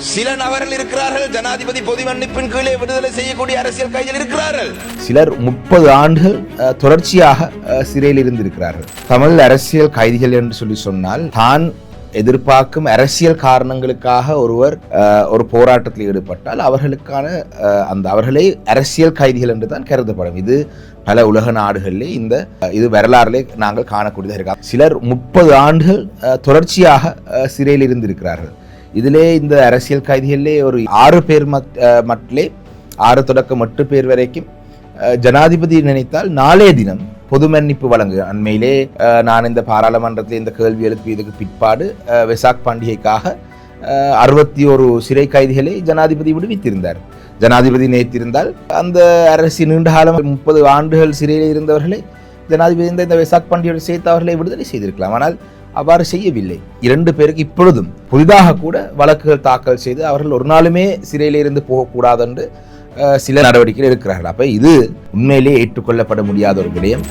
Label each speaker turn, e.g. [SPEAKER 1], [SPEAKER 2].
[SPEAKER 1] சில நபர்கள் இருக்கிறார்கள் ஜனாதிபதி பொது மன்னிப்பின் கீழே விடுதலை செய்யக்கூடிய அரசியல் கைதிகள் இருக்கிறார்கள்.
[SPEAKER 2] சிலர் 30 ஆண்டுகள் தொடர்ச்சியாக சிறையில் இருந்திருக்கிறார்கள். தமிழ் அரசியல் கைதிகள் என்று சொல்லி சொன்னால் தான் எதிர்பார்க்கும் அரசியல் காரணங்களுக்காக ஒருவர் ஒரு போராட்டத்தில் ஈடுபட்டால் அவர்களுக்கான அவர்களே அரசியல் கைதிகள் என்று தான் கருதப்படும். இது பல உலக நாடுகளிலே இது வரலாறுலே நாங்கள் காணக்கூடியதாக இருக்காங்க. சிலர் 30 ஆண்டுகள் தொடர்ச்சியாக சிறையில் இருந்திருக்கிறார்கள். இதிலே இந்த அரசியல் கைதிகளிலே ஒரு 6 பேர் மட்டிலே 6 தொடக்கம் 8 பேர் வரைக்கும் ஜனாதிபதி நினைத்தால் நாளைய தினம் பொது மன்னிப்பு வழங்கு. அண்மையிலே நான் இந்த பாராளுமன்றத்தில் இந்த கேள்வி எழுப்பியதுக்கு பிற்பாடு வெசாக் பண்டிகைக்காக 61 சிறை கைதிகளை ஜனாதிபதி விடுவித்திருந்தார். ஜனாதிபதி நினைத்திருந்தால் அந்த அரசு நீண்ட காலம் 30 ஆண்டுகள் சிறையில் இருந்தவர்களை ஜனாதிபதி இந்த வெசாக் பண்டிகையோடு சேர்த்து அவர்களை விடுதலை செய்திருக்கலாம். ஆனால் அவ்வாறு செய்யவில்லை. 2 பேருக்கு இப்பொழுதும் புதிதாக கூட வழக்குகள் தாக்கல் செய்து அவர்கள் ஒரு நாளுமே சிறையில் இருந்து போகக்கூடாது என்று சில நடவடிக்கைகள் இருக்கிறார்கள். அப்ப இது உண்மையிலேயே ஏற்றுக்கொள்ளப்பட முடியாத ஒரு விடயம்.